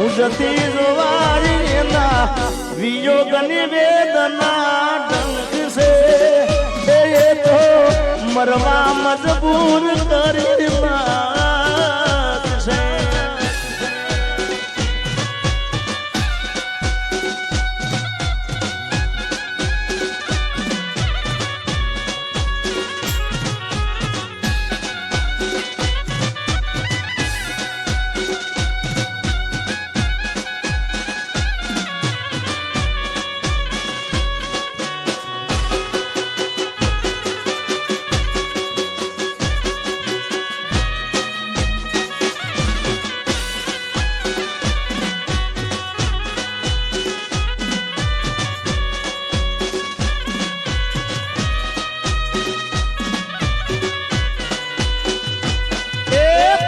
ઉજતી જવારી એના વિયોગની વેદના ડંક છે એ તો મરવા મજબૂર કરી માત છે.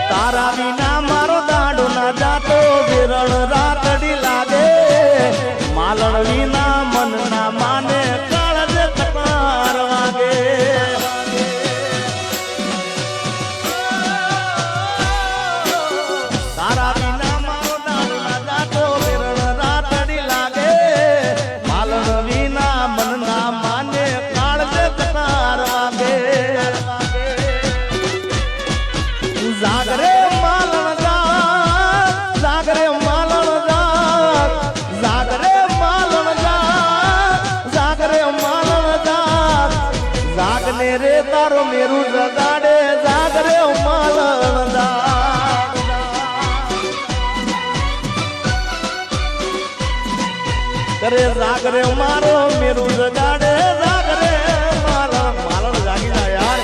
તારા વિના મારો દાડો ના જાતો વિરળ રાતડી લાગે માલણ વિના મન ના માને કાળજ કપાર વાગે. તારા વિના મારો દાડો ના જાતો વિરળ રાતડી લાગે માલણ વિના મન ના માને કાળજ કપાર વાગે. જાગરે માલણ જાગ જાગરે માલણ જાગ જાગરે માલણ જાગ જાગરે માલણ જાગ જાગને રે તારો મેરું જગાડે જાગરે માલણ જાગ. કરે જાગરે મારો મેરું જગાડે જાગરે માલણ માલણ જાગી જાય યાર.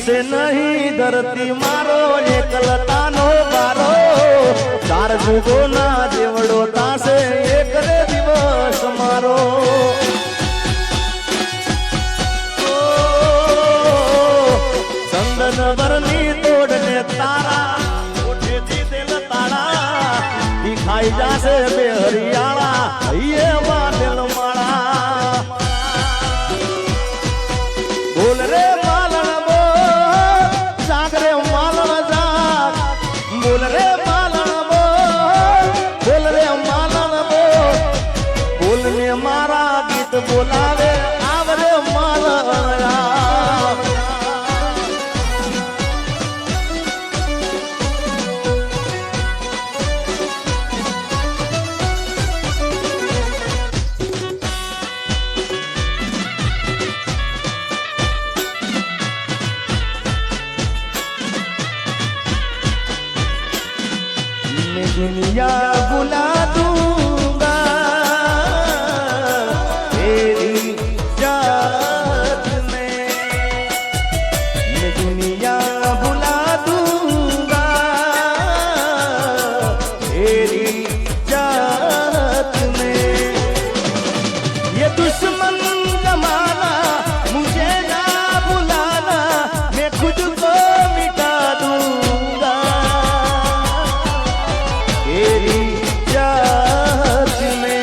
से नहीं धरती मारो एकलतानो बारो चार जुगो ना देवड़ो तासे एक रे दिवस मारो. चंदन बरनी तोड़ने तारा उठे थी दिल ताड़ा दिखाई जासे बेहरियाला ये दिल माड़ा. बोल रे मालण बोल जागरे मालण जाग बोल रे मालण बोल रे मालण बोल ने मारा गीत बोलावे आवरे मालण राग. दुनिया बुला दूंगा तेरी याद में मैं दुनिया बुला दूंगा तेरी याद में. ये दुश्मन जमाना मुझे ना बुलाना मैं खुद को मिटा दूंगा तेरी याद में.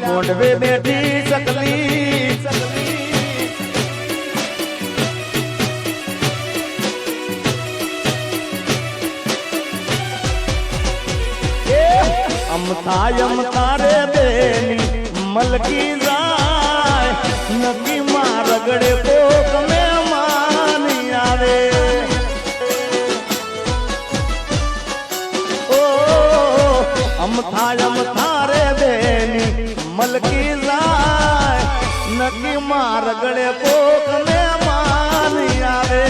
मोड़वे बैठी सकली અમ તારે બેની મલકી જાય નકી માં રગડે કોક મહેમાની આવે ઓ અમ તારે બેની મલકી જાય નકી માં રગડે કોક મહેમાની આવે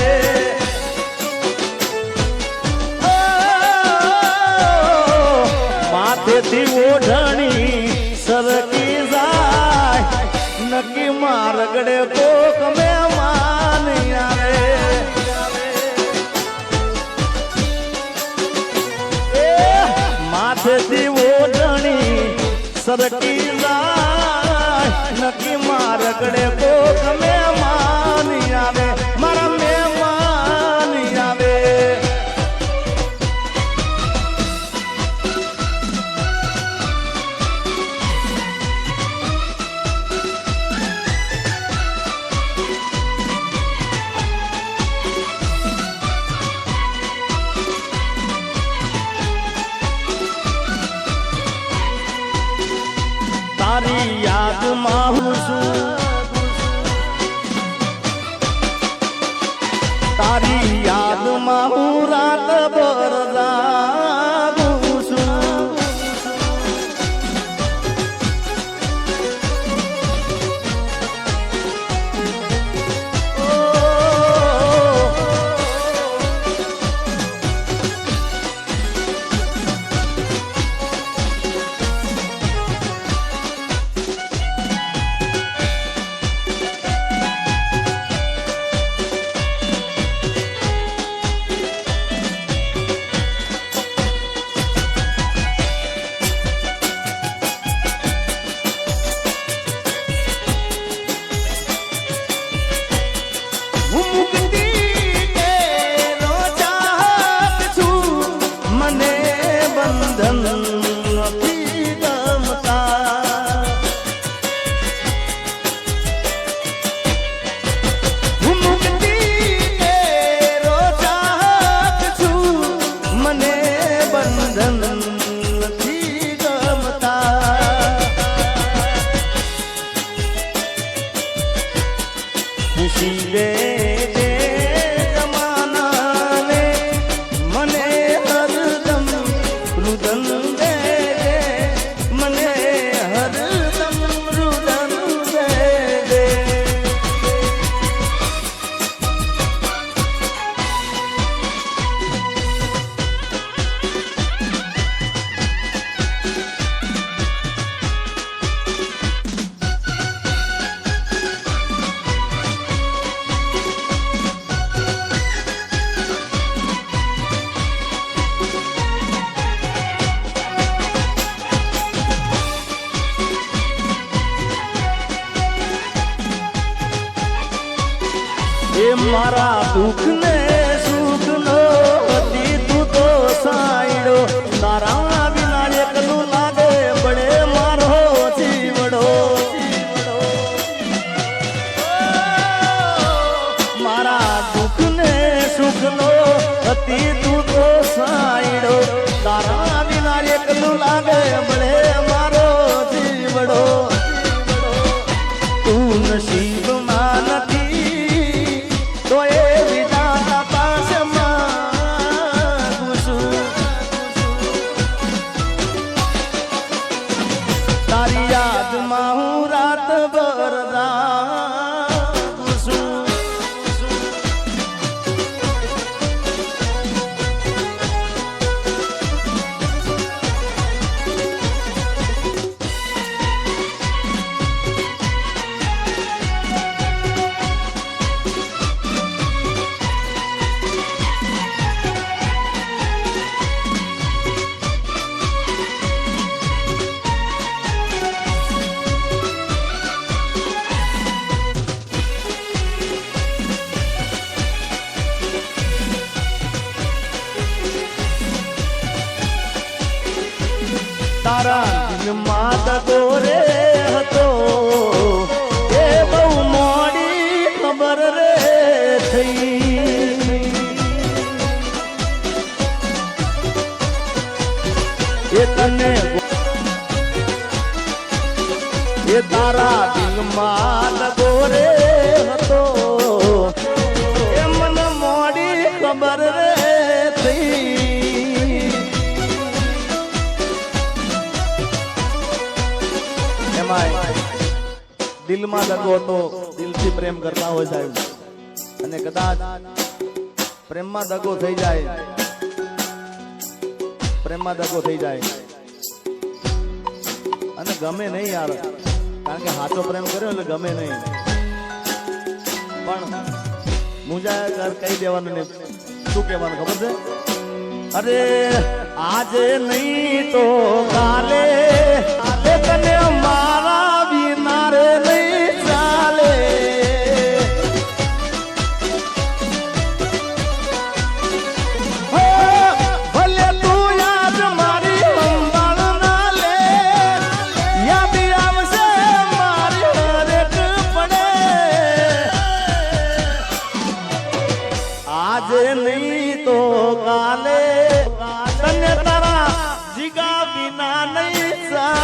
માથેથી ઓઢણી સરકી જાય નકી માં રગડે કોક મહેમાન આવે માથેથી ઓઢણી સરકી જાય નકી માં રગડે કોક મહેમાન આવે મારા મહેમાન આવે તારી યાદમાં હું છું તારી યાદમાં હું રાત ભર જાગું છું એ મારા દુઃખ ને સુખ નો હતી તું તો સાઈડો તારા વિના એકલું લાગે બળે મારો જીવડો મારા દુઃખ ને સુખ નો હતી તું તો સાઈડો તારા વિના એકલું લાગે બળે મારો જીવડો તું નસીબમાં નથી તો એ વિધાતા પાસે માંગુ છું તારી યાદમાં હું રાત ભર જાગું છું તારા દિલમાં દગો રે હતો એ બહુ મોડી ખબર રે થઈ એ તને એ તારા દિલમાં દગો રે હતો એ મને મોડી ખબર રે થઈ એમાંય દિલમાં દગો હતો દિલથી પ્રેમ કરતા હોય સાહેબ અને કદાચ પ્રેમમાં દગો થઈ જાય પ્રેમમાં દગો થઈ જાય અને ગમે નહીં યાર કારણ કે સાચો પ્રેમ કર્યો એટલે ગમે નહીં પણ મુજા કહી દેવાનું ને શું કહેવાનું ખબર છે અરે આજે નહીં તો કાલે તને મારા વિના રે નહીં ચાલે ભલે તું યાદ મારી સંભાળ ના લે યાદ આવશે મારી હરેક પડે આજે નહીં તો કાલે તને તારા જીગા વિના નહીં ચાલે